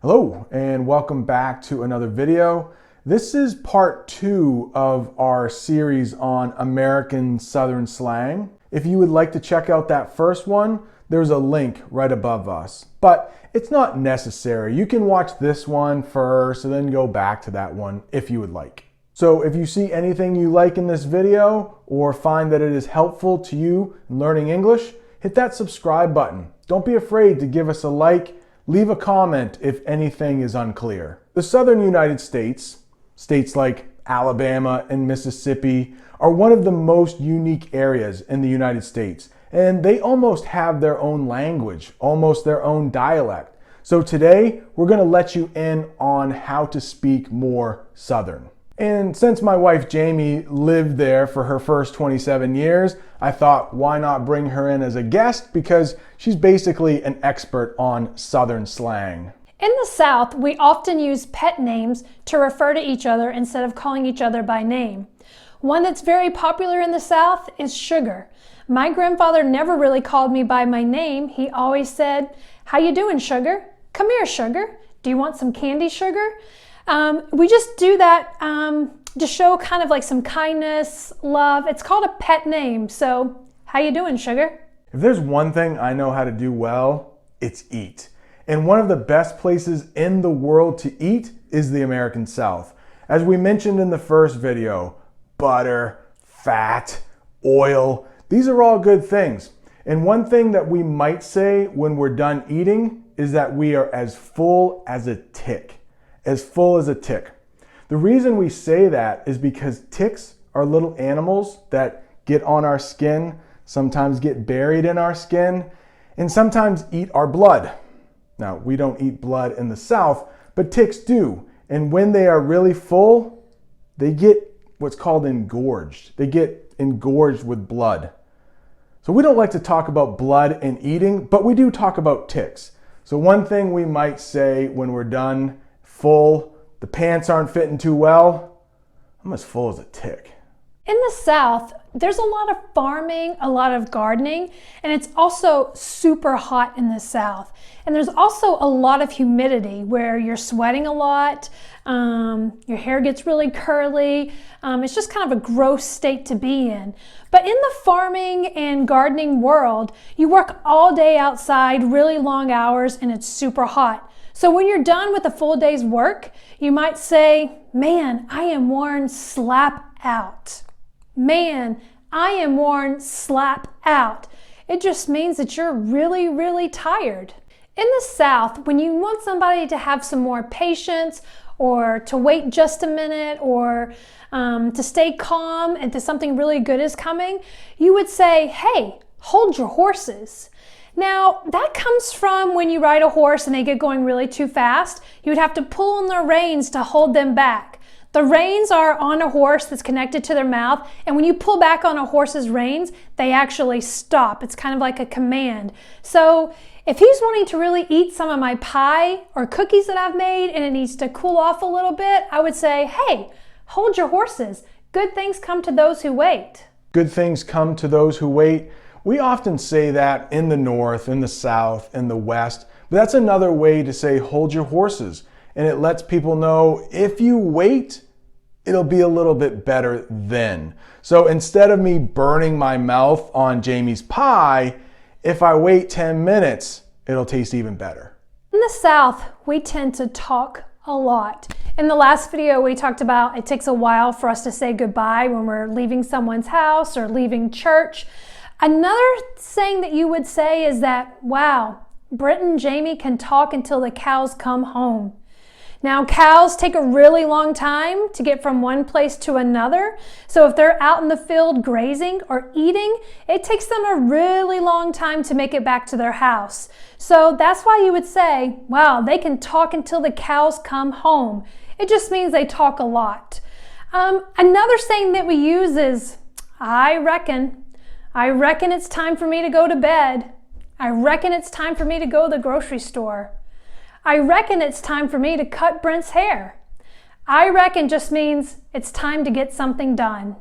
Hello and welcome back to another video. This is part 2 of our series on American Southern slang. If you would like to check out that first one, there's a link right above us. But it's not necessary. You can watch this one first and then go back to that one if you would like. So if you see anything you like in this video or find that it is helpful to you in learning English, hit that subscribe button. Don't be afraid to give us a like. Leave a comment if anything is unclear. The southern United States, states like Alabama and Mississippi, are one of the most unique areas in the United States, and they almost have their own language, almost their own dialect. So today, we're going to let you in on how to speak more Southern. And since my wife Jamie lived there for her first 27 years, I thought why not bring her in as a guest because she's basically an expert on Southern slang. In the South, we often use pet names to refer to each other instead of calling each other by name. One that's very popular in the South is Sugar. My grandfather never really called me by my name. He always said, "How you doing, Sugar? Come here, Sugar. Do you want some candy, Sugar?" We just do that to show kind of like some kindness, love. It's called a pet name. So, how you doing, Sugar? If there's one thing I know how to do well, it's eat. And one of the best places in the world to eat is the American South. As we mentioned in the first video, butter, fat, oil, these are all good things. And one thing that we might say when we're done eating is that we are as full as a tick. As full as a tick. The reason we say that is because ticks are little animals that get on our skin, sometimes get buried in our skin, and sometimes eat our blood. Now, we don't eat blood in the South, but ticks do. And when they are really full, they get what's called engorged. They get engorged with blood. So we don't like to talk about blood and eating, but we do talk about ticks. So one thing we might say when we're done full, the pants aren't fitting too well, I'm as full as a tick. In the South, there's a lot of farming, a lot of gardening, and it's also super hot in the South. And there's also a lot of humidity where you're sweating a lot, your hair gets really curly. It's just kind of a gross state to be in. But in the farming and gardening world, you work all day outside, really long hours, and it's super hot. So when you're done with a full day's work, you might say, "Man, I am worn slap out." Man, I am worn slap out. It just means that you're really, really tired. In the South, when you want somebody to have some more patience or to wait just a minute or to stay calm until something really good is coming, you would say, "Hey, hold your horses." Now, that comes from when you ride a horse and they get going really too fast. You would have to pull on their reins to hold them back. The reins are on a horse that's connected to their mouth, and when you pull back on a horse's reins, they actually stop. It's kind of like a command. So if he's wanting to really eat some of my pie or cookies that I've made and it needs to cool off a little bit, I would say, "Hey, hold your horses. Good things come to those who wait." Good things come to those who wait. We often say that in the North, in the South, in the West, but that's another way to say hold your horses. And it lets people know if you wait, it'll be a little bit better then. So instead of me burning my mouth on Jamie's pie, if I wait 10 minutes, it'll taste even better. In the South, we tend to talk a lot. In the last video, we talked about it takes a while for us to say goodbye when we're leaving someone's house or leaving church. Another saying that you would say is that, "Wow, Britt and Jamie can talk until the cows come home." Now, cows take a really long time to get from one place to another. So if they're out in the field grazing or eating, it takes them a really long time to make it back to their house. So that's why you would say, "Wow, they can talk until the cows come home." It just means they talk a lot. Another saying that we use is, "I reckon. I reckon it's time for me to go to bed. I reckon it's time for me to go to the grocery store. I reckon it's time for me to cut Brent's hair." I reckon just means it's time to get something done.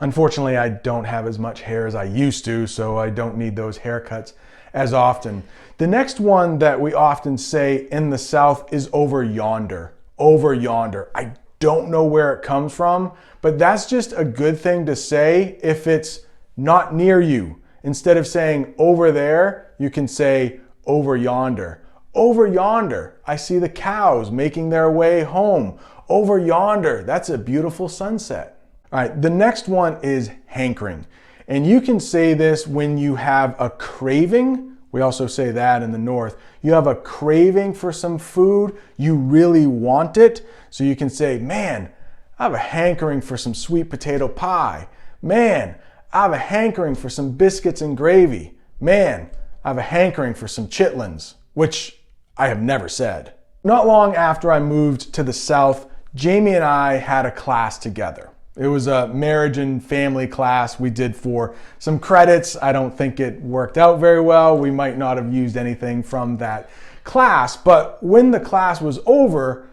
Unfortunately, I don't have as much hair as I used to, so I don't need those haircuts as often. The next one that we often say in the South is over yonder. Over yonder. I don't know where it comes from, but that's just a good thing to say if it's not near you. Instead of saying over there, you can say over yonder. Over yonder, I see the cows making their way home. Over yonder, that's a beautiful sunset. All right, the next one is hankering. And you can say this when you have a craving. We also say that in the North. You have a craving for some food, you really want it. So you can say, man, I have a hankering for some sweet potato pie. Man, I have a hankering for some biscuits and gravy. Man, I have a hankering for some chitlins, which I have never said. Not long after I moved to the South, Jamie and I had a class together. It was a marriage and family class we did for some credits. I don't think it worked out very well. We might not have used anything from that class, but when the class was over,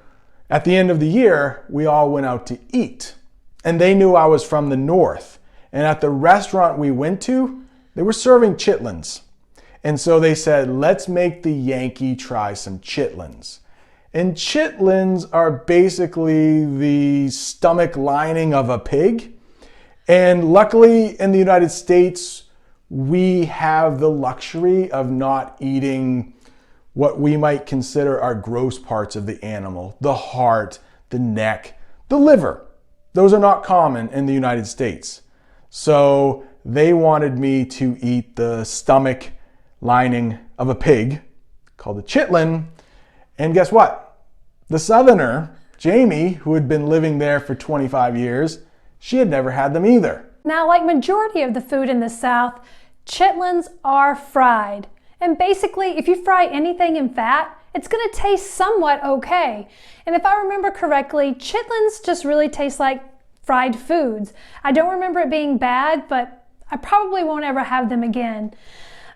at the end of the year, we all went out to eat. And they knew I was from the North. And at the restaurant we went to, they were serving chitlins. And so they said, let's make the Yankee try some chitlins. And chitlins are basically the stomach lining of a pig. And luckily in the United States, we have the luxury of not eating what we might consider our gross parts of the animal. The heart, the neck, the liver. Those are not common in the United States. So they wanted me to eat the stomach lining of a pig called a chitlin. And guess what? The Southerner, Jamie, who had been living there for 25 years, she had never had them either. Now, like majority of the food in the South, chitlins are fried. And basically, if you fry anything in fat, it's going to taste somewhat okay. And if I remember correctly, chitlins just really taste like fried foods. I don't remember it being bad, but I probably won't ever have them again.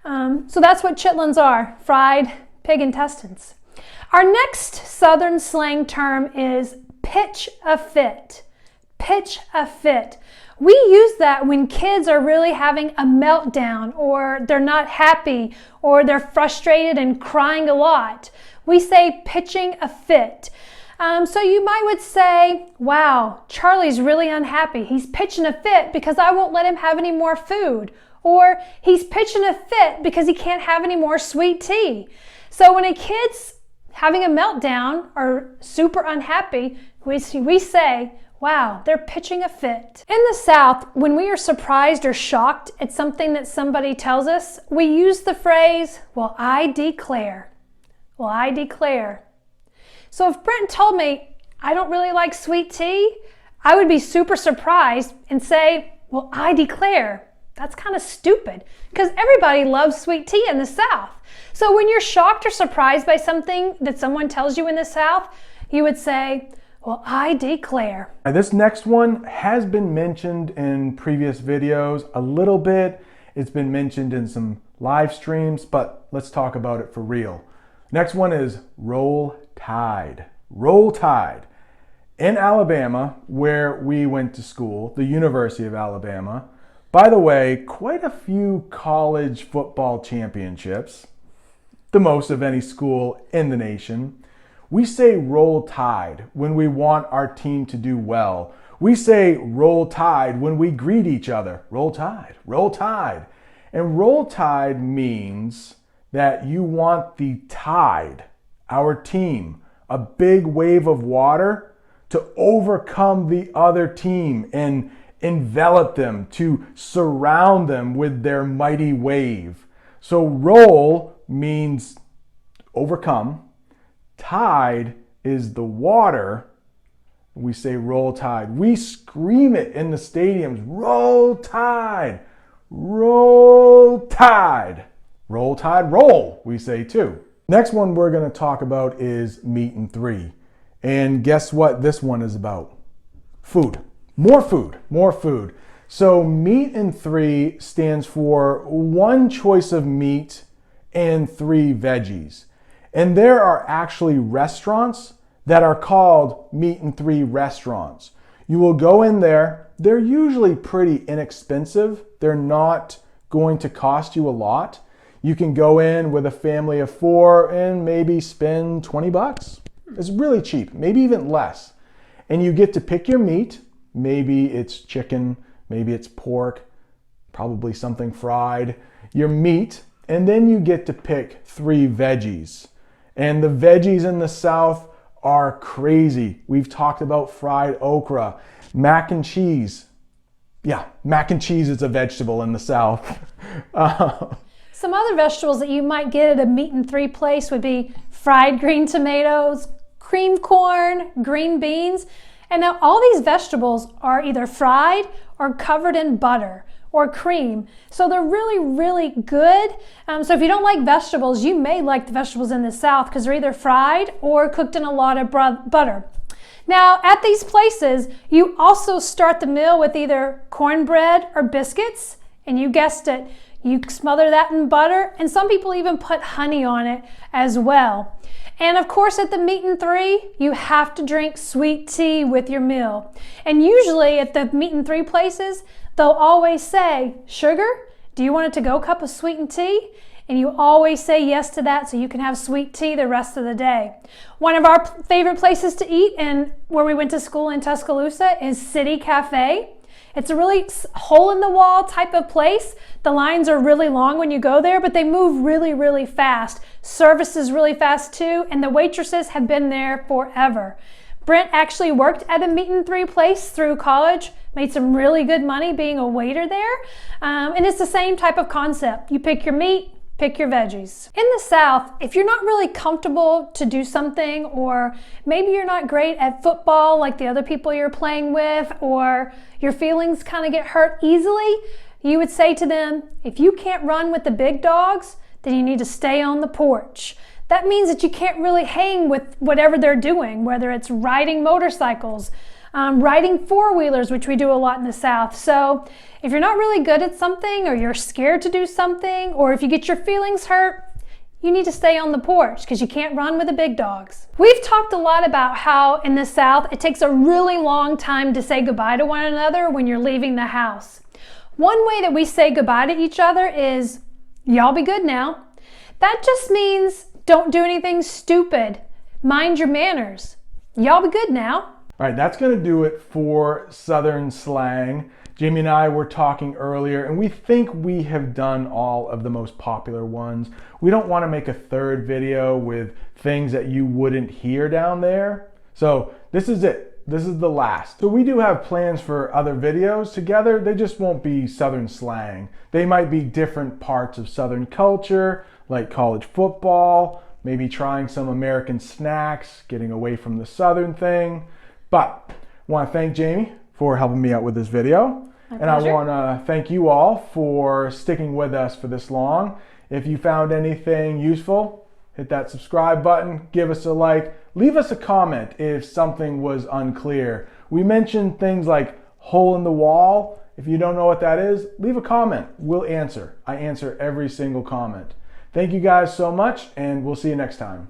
So that's what chitlins are, fried pig intestines. Our next Southern slang term is pitch a fit. Pitch a fit. We use that when kids are really having a meltdown, or they're not happy, or they're frustrated and crying a lot. We say pitching a fit. So you would say, wow, Charlie's really unhappy. He's pitching a fit because I won't let him have any more food. Or he's pitching a fit because he can't have any more sweet tea. So when a kid's having a meltdown or super unhappy, we say, wow, they're pitching a fit. In the South, when we are surprised or shocked at something that somebody tells us, we use the phrase, well, I declare. Well, I declare. So if Brent told me I don't really like sweet tea, I would be super surprised and say, well, I declare. That's kind of stupid because everybody loves sweet tea in the South. So when you're shocked or surprised by something that someone tells you in the South, you would say, well, I declare. This next one has been mentioned in previous videos a little bit. It's been mentioned in some live streams, but let's talk about it for real. Next one is roll tide. Roll tide. In Alabama, where we went to school, the University of Alabama, by the way, quite a few college football championships, the most of any school in the nation. We say roll tide when we want our team to do well. We say roll tide when we greet each other. Roll tide, roll tide. And roll tide means that you want the tide, our team, a big wave of water, to overcome the other team and envelop them, to surround them with their mighty wave. So roll means overcome. Tide is the water. We say roll tide. We scream it in the stadiums. Roll tide. Roll tide. Roll tide, roll, we say too. Next one we're going to talk about is meat and three. And guess what this one is about? Food. More food. More food. So meat and three stands for one choice of meat and three veggies. And there are actually restaurants that are called meat and three restaurants. You will go in there. They're usually pretty inexpensive. They're not going to cost you a lot. You can go in with a family of 4 and maybe spend 20 bucks. It's really cheap, maybe even less. And you get to pick your meat. Maybe it's chicken, maybe it's pork, probably something fried. Your meat, and then you get to pick 3 veggies. And the veggies in the South are crazy. We've talked about fried okra, mac and cheese. Yeah, mac and cheese is a vegetable in the South. Some other vegetables that you might get at a meat and 3 place would be fried green tomatoes, cream corn, green beans. And now all these vegetables are either fried or covered in butter or cream. So they're really, really good. So if you don't like vegetables, you may like the vegetables in the South because they're either fried or cooked in a lot of butter. Now at these places, you also start the meal with either cornbread or biscuits. And you guessed it, you smother that in butter. And some people even put honey on it as well. And of course, at the meat and 3, you have to drink sweet tea with your meal. And usually at the meat and 3 places, they'll always say, sugar, do you want a to-go cup of sweetened tea? And you always say yes to that so you can have sweet tea the rest of the day. One of our favorite places to eat and where we went to school in Tuscaloosa is City Cafe. It's a really hole-in-the-wall type of place. The lines are really long when you go there, but they move really, really fast. Service is really fast too, and the waitresses have been there forever. Brent actually worked at a meat and 3 place through college, made some really good money being a waiter there, and it's the same type of concept. You pick your meat, pick your veggies. In the South, if you're not really comfortable to do something, or maybe you're not great at football like the other people you're playing with, or your feelings kind of get hurt easily, you would say to them, if you can't run with the big dogs, then you need to stay on the porch. That means that you can't really hang with whatever they're doing, whether it's riding motorcycles, riding 4-wheelers, which we do a lot in the South. So if you're not really good at something, or you're scared to do something, or if you get your feelings hurt, you need to stay on the porch because you can't run with the big dogs. We've talked a lot about how in the South it takes a really long time to say goodbye to one another when you're leaving the house. One way that we say goodbye to each other is, y'all be good now. That just means don't do anything stupid. Mind your manners. Y'all be good now. All right, that's going to do it for Southern slang. Jamie and I were talking earlier, and we think we have done all of the most popular ones. We don't want to make a 3rd video with things that you wouldn't hear down there. So this is it. This is the last. So we do have plans for other videos together. They just won't be Southern slang. They might be different parts of Southern culture, like college football, maybe trying some American snacks, getting away from the Southern thing. But I want to thank Jamie for helping me out with this video. And I want to thank you all for sticking with us for this long. If you found anything useful, hit that subscribe button, give us a like, leave us a comment if something was unclear. We mentioned things like hole in the wall. If you don't know what that is, leave a comment. We'll answer. I answer every single comment. Thank you guys so much, and we'll see you next time.